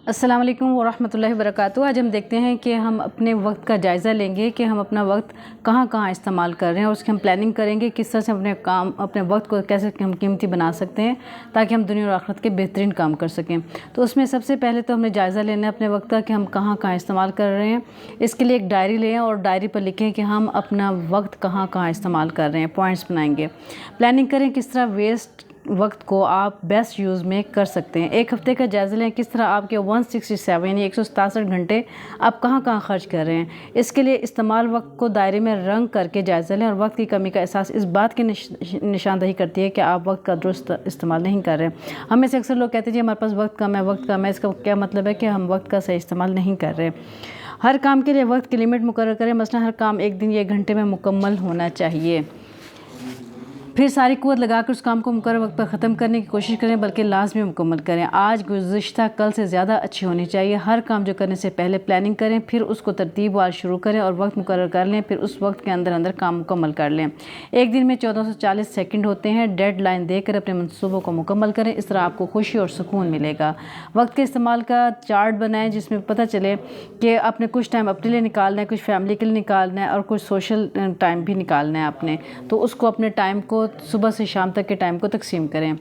السلام علیکم ورحمۃ اللہ وبرکاتہ۔ آج ہم دیکھتے ہیں کہ ہم اپنے وقت کا جائزہ لیں گے کہ ہم اپنا وقت کہاں کہاں استعمال کر رہے ہیں اور اس کی ہم پلاننگ کریں گے کس طرح سے اپنے وقت کو کیسے ہم قیمتی بنا سکتے ہیں تاکہ ہم دنیا اور آخرت کے بہترین کام کر سکیں۔ تو اس میں سب سے پہلے تو ہم نے جائزہ لینا ہے اپنے وقت کا کہ ہم کہاں کہاں استعمال کر رہے ہیں۔ اس کے لیے ایک ڈائری لیں اور ڈائری پر لکھیں کہ ہم اپنا وقت کہاں کہاں استعمال کر رہے ہیں، پوائنٹس بنائیں گے۔ پلاننگ کریں کس طرح ویسٹ وقت کو آپ بیسٹ یوز میں کر سکتے ہیں۔ ایک ہفتے کا جائزہ لیں کس طرح آپ کے 167 یعنی 167 گھنٹے آپ کہاں کہاں خرچ کر رہے ہیں۔ اس کے لیے استعمال وقت کو دائرے میں رنگ کر کے جائزہ لیں، اور وقت کی کمی کا احساس اس بات کی نشاندہی کرتی ہے کہ آپ وقت کا درست استعمال نہیں کر رہے ہیں۔ ہم میں سے اکثر لوگ کہتے ہیں جی ہمارے پاس وقت کم ہے۔ اس کا کیا مطلب ہے کہ ہم وقت کا صحیح استعمال نہیں کر رہے۔ ہر کام کے لیے وقت کی لمٹ مقرر کریں، مثلا ہر کام ایک دن یا ایک گھنٹے میں مکمل ہونا چاہیے۔ پھر ساری قوت لگا کر اس کام کو مقررہ وقت پر ختم کرنے کی کوشش کریں، بلکہ لازمی مکمل کریں۔ آج گزشتہ کل سے زیادہ اچھی ہونی چاہیے۔ ہر کام جو کرنے سے پہلے پلاننگ کریں، پھر اس کو ترتیب وار شروع کریں اور وقت مقرر کر لیں، پھر اس وقت کے اندر کام مکمل کر لیں۔ ایک دن میں 1440 سیکنڈ ہوتے ہیں۔ ڈیڈ لائن دے کر اپنے منصوبوں کو مکمل کریں، اس طرح آپ کو خوشی اور سکون ملے گا۔ وقت کے استعمال کا چارٹ بنائیں جس میں پتہ چلے کہ آپ نے کچھ ٹائم اپنے لیے نکالنا ہے، کچھ فیملی کے لیے نکالنا ہے اور کچھ سوشل ٹائم بھی نکالنا ہے آپ نے۔ تو اس کو اپنے ٹائم کو صبح سے شام تک کے ٹائم کو تقسیم کریں۔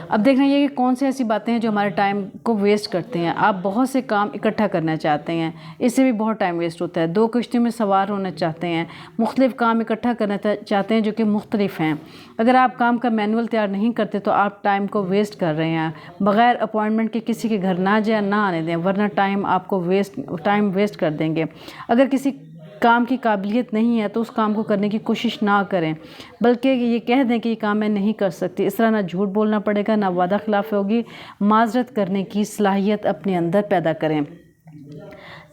اب دیکھنا یہ کہ کون سی ایسی باتیں ہیں جو ہمارے ٹائم کو ویسٹ کرتے ہیں۔ آپ بہت سے کام اکٹھا کرنا چاہتے ہیں، اس سے بھی بہت ٹائم ویسٹ ہوتا ہے۔ 2 کشتیوں میں سوار ہونا چاہتے ہیں، مختلف کام اکٹھا کرنا چاہتے ہیں جو کہ مختلف ہیں۔ اگر آپ کام کا مینول تیار نہیں کرتے تو آپ ٹائم کو ویسٹ کر رہے ہیں۔ بغیر اپوائنٹمنٹ کے کسی کے گھر نہ جائیں، نہ آنے دیں، ورنہ آپ ٹائم ویسٹ کر دیں گے۔ اگر کسی کام کی قابلیت نہیں ہے تو اس کام کو کرنے کی کوشش نہ کریں، بلکہ یہ کہہ دیں کہ یہ کام میں نہیں کر سکتی۔ اس طرح نہ جھوٹ بولنا پڑے گا، نہ وعدہ خلافی ہوگی۔ معذرت کرنے کی صلاحیت اپنے اندر پیدا کریں۔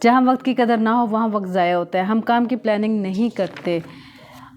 جہاں وقت کی قدر نہ ہو وہاں وقت ضائع ہوتا ہے۔ ہم کام کی پلاننگ نہیں کرتے۔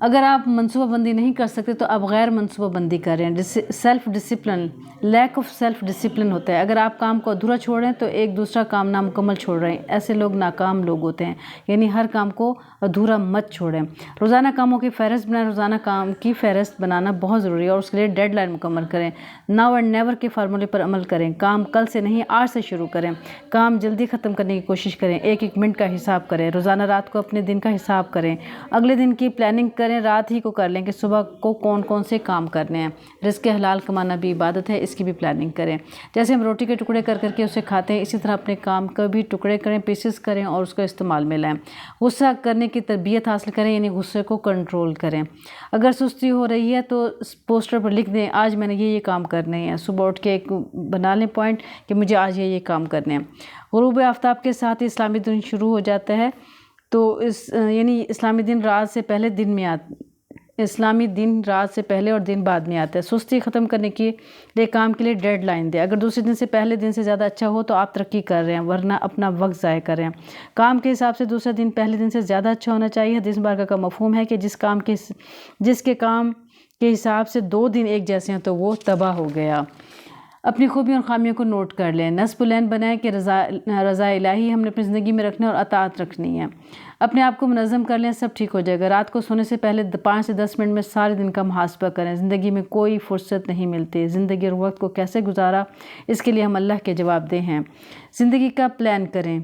اگر آپ منصوبہ بندی نہیں کر سکتے تو آپ غیر منصوبہ بندی کریں۔ Self discipline, lack of self discipline ہوتا ہے۔ اگر آپ کام کو ادھورا چھوڑ رہے ہیں تو ایک دوسرا کام نامکمل چھوڑ رہے ہیں۔ ایسے لوگ ناکام لوگ ہوتے ہیں، یعنی ہر کام کو ادھورا مت چھوڑیں۔ روزانہ کاموں کی فہرست بنائیں۔ روزانہ کام کی فہرست بنانا بہت ضروری ہے اور اس کے لیے ڈیڈ لائن مکمل کریں۔ ناؤ اینڈ نیور کے فارمولے پر عمل کریں۔ کام کل سے نہیں آج سے شروع کریں۔ کام جلدی ختم کرنے کی کوشش کریں۔ ایک منٹ کا حساب کریں۔ روزانہ رات کو اپنے دن کا حساب کریں۔ اگلے دن کی پلاننگ کریں، رات ہی کو کر لیں کہ صبح کو کون سے کام کرنے ہیں۔ رزق حلال کمانا بھی عبادت ہے، اس کی بھی پلاننگ کریں۔ جیسے ہم روٹی کے ٹکڑے کر کے اسے کھاتے ہیں، اسی طرح اپنے کام کا بھی ٹکڑے کریں، پیسز کریں اور اس کو استعمال میں لائیں۔ غصہ کرنے کی تربیت حاصل کریں، یعنی غصے کو کنٹرول کریں۔ اگر سستی ہو رہی ہے تو پوسٹر پر لکھ دیں آج میں نے یہ کام کرنے ہیں۔ صبح اٹھ کے ایک بنا لیں پوائنٹ کہ مجھے آج یہ کام کرنے ہیں۔ غروب آفتاب کے ساتھ ہی اسلامی دن شروع ہو جاتا ہے، تو یعنی اسلامی دن رات سے پہلے اور دن بعد میں آتا ہے۔ سستی ختم کرنے کے لیے کام کے لیے ڈیڈ لائن دیں۔ اگر دوسرے دن سے پہلے دن سے زیادہ اچھا ہو تو آپ ترقی کر رہے ہیں، ورنہ اپنا وقت ضائع کر رہے ہیں۔ کام کے حساب سے دوسرا دن پہلے دن سے زیادہ اچھا ہونا چاہیے۔ حدیث مبارکہ کا مفہوم ہے کہ جس کے کام کے حساب سے 2 دن ایک جیسے ہیں تو وہ تباہ ہو گیا۔ اپنی خوبیوں اور خامیوں کو نوٹ کر لیں۔ نصب العین بنائیں کہ رضا الہی ہم نے اپنی زندگی میں رکھنا اور اطاعت رکھنی ہے۔ اپنے آپ کو منظم کر لیں، سب ٹھیک ہو جائے گا۔ رات کو سونے سے پہلے 5 سے 10 منٹ میں سارے دن کا محاسبہ کریں۔ زندگی میں کوئی فرصت نہیں ملتی۔ زندگی اور وقت کو کیسے گزارا، اس کے لیے ہم اللہ کے جواب دہ ہیں۔ زندگی کا پلان کریں،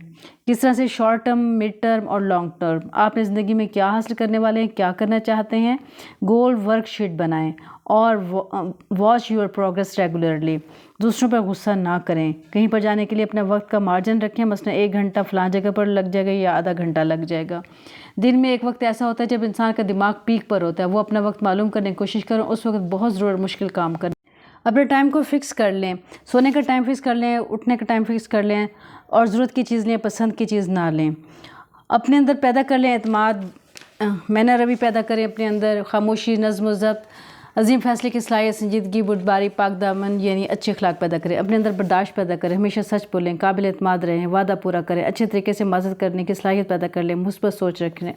کس طرح سے شارٹ ٹرم، مڈ ٹرم اور لانگ ٹرم۔ آپ نے زندگی میں کیا حاصل کرنے والے ہیں، کیا کرنا چاہتے ہیں۔ گول ورک شیٹ بنائیں اور واچ یور پروگریس ریگولرلی۔ دوسروں پر غصہ نہ کریں۔ کہیں پر جانے کے لیے اپنا وقت کا مارجن رکھیں، مثلا 1 گھنٹہ فلاں جگہ پر لگ جائے گا یا آدھا گھنٹہ لگ جائے گا۔ دن میں ایک وقت ایسا ہوتا ہے جب انسان کا دماغ پیک پر ہوتا ہے، وہ اپنا وقت معلوم کرنے کی کوشش کریں، اس وقت بہت ضرور اور مشکل کام کریں۔ اپنے ٹائم کو فکس کر لیں، سونے کا ٹائم فکس کر لیں، اٹھنے کا ٹائم فکس کر لیں اور ضرورت کی چیز لیں، پسند کی چیز نہ لیں۔ اپنے اندر پیدا کر لیں اعتماد، میں روی پیدا کریں اپنے اندر، خاموشی، نظم و ضبط، عظیم فیصلے کی صلاحیت، سنجیدگی، بردباری، پاک دامن یعنی اچھے اخلاق پیدا کریں۔ اپنے اندر برداشت پیدا کریں، ہمیشہ سچ بولیں، قابل اعتماد رہیں، وعدہ پورا کریں، اچھے طریقے سے معذرت کرنے کی صلاحیت پیدا کر لیں، مثبت سوچ رکھیں۔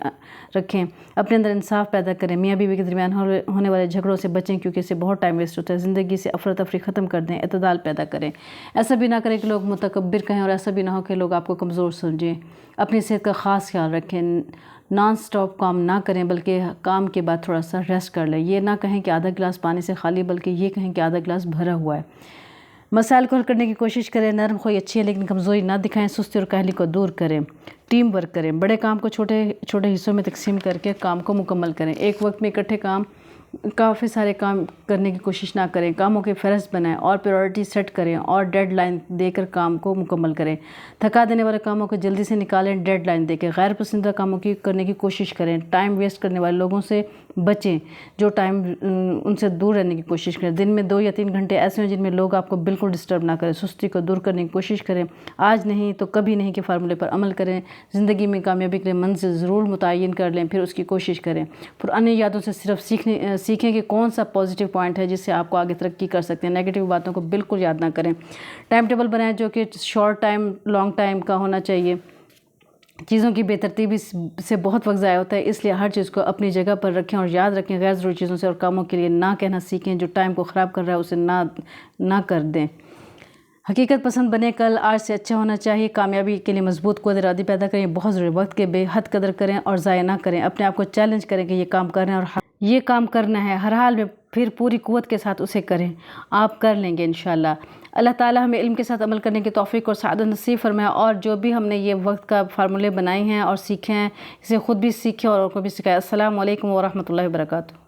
اپنے اندر انصاف پیدا کریں، میاں بیوی کے درمیان ہونے والے جھگڑوں سے بچیں کیونکہ اس سے بہت ٹائم ویسٹ ہوتا ہے۔ زندگی سے افراتفری ختم کر دیں، اعتدال پیدا کریں۔ ایسا بھی نہ کریں کہ لوگ متکبر کہیں اور ایسا بھی نہ ہو کہ لوگ آپ کو کمزور سمجھیں۔ اپنی صحت کا خاص خیال رکھیں، نان سٹاپ کام نہ کریں بلکہ کام کے بعد تھوڑا سا ریسٹ کر لیں۔ یہ نہ کہیں کہ آدھا گلاس پانی سے خالی، بلکہ یہ کہیں کہ آدھا گلاس بھرا ہوا ہے۔ مسائل کو حل کرنے کی کوشش کریں، نرم خوئی اچھی ہے لیکن کمزوری نہ دکھائیں، سستی اور کاہلی کو دور کریں، ٹیم ورک کریں، بڑے کام کو چھوٹے چھوٹے حصوں میں تقسیم کر کے کام کو مکمل کریں، ایک وقت میں اکٹھے کافی سارے کام کرنے کی کوشش نہ کریں، کاموں کے فہرست بنائیں اور پریورٹی سیٹ کریں اور ڈیڈ لائن دے کر کام کو مکمل کریں، تھکا دینے والے کاموں کو جلدی سے نکالیں، ڈیڈ لائن دے کے غیر پسندیدہ کاموں کی کرنے کی کوشش کریں، ٹائم ویسٹ کرنے والے لوگوں سے بچیں جو ان سے دور رہنے کی کوشش کریں، دن میں 2 یا 3 گھنٹے ایسے ہیں جن میں لوگ آپ کو بالکل ڈسٹرب نہ کریں، سستی کو دور کرنے کی کوشش کریں، آج نہیں تو کبھی نہیں کے فارمولے پر عمل کریں، زندگی میں کامیابی کے لیے منزل ضرور متعین کر لیں، پھر اس کی کوشش کریں، پرانی یادوں سے صرف سیکھیں کہ کون سا پازیٹیو پوائنٹ ہے جس سے آپ کو آگے ترقی کر سکتے ہیں، نیگیٹو باتوں کو بالکل یاد نہ کریں، ٹائم ٹیبل بنائیں جو کہ شارٹ ٹائم لانگ ٹائم کا ہونا چاہیے، چیزوں کی بے ترتیبی سے بہت وقت ضائع ہوتا ہے، اس لیے ہر چیز کو اپنی جگہ پر رکھیں اور یاد رکھیں، غیر ضروری چیزوں سے اور کاموں کے لیے نہ کہنا سیکھیں، جو ٹائم کو خراب کر رہا ہے اسے نہ کر دیں، حقیقت پسند بنے، کل آج سے اچھا ہونا چاہیے، کامیابی کے لیے مضبوط قوت ارادی پیدا کریں، بہت ضروری، وقت کے بے حد قدر کریں اور ضائع نہ کریں، اپنے آپ کو چیلنج کریں کہ یہ کام کرنا ہے اور یہ کام کرنا ہے ہر حال میں، پھر پوری قوت کے ساتھ اسے کریں، آپ کر لیں گے انشاءاللہ۔ اللہ تعالیٰ ہمیں علم کے ساتھ عمل کرنے کی توفیق اور سعادت نصیب فرمائے، اور جو بھی ہم نے یہ وقت کا فارمولے بنائے ہیں اور سیکھے ہیں اسے خود بھی سیکھیں اور کو بھی سکھائیں۔ السلام علیکم ورحمۃ اللہ وبرکاتہ۔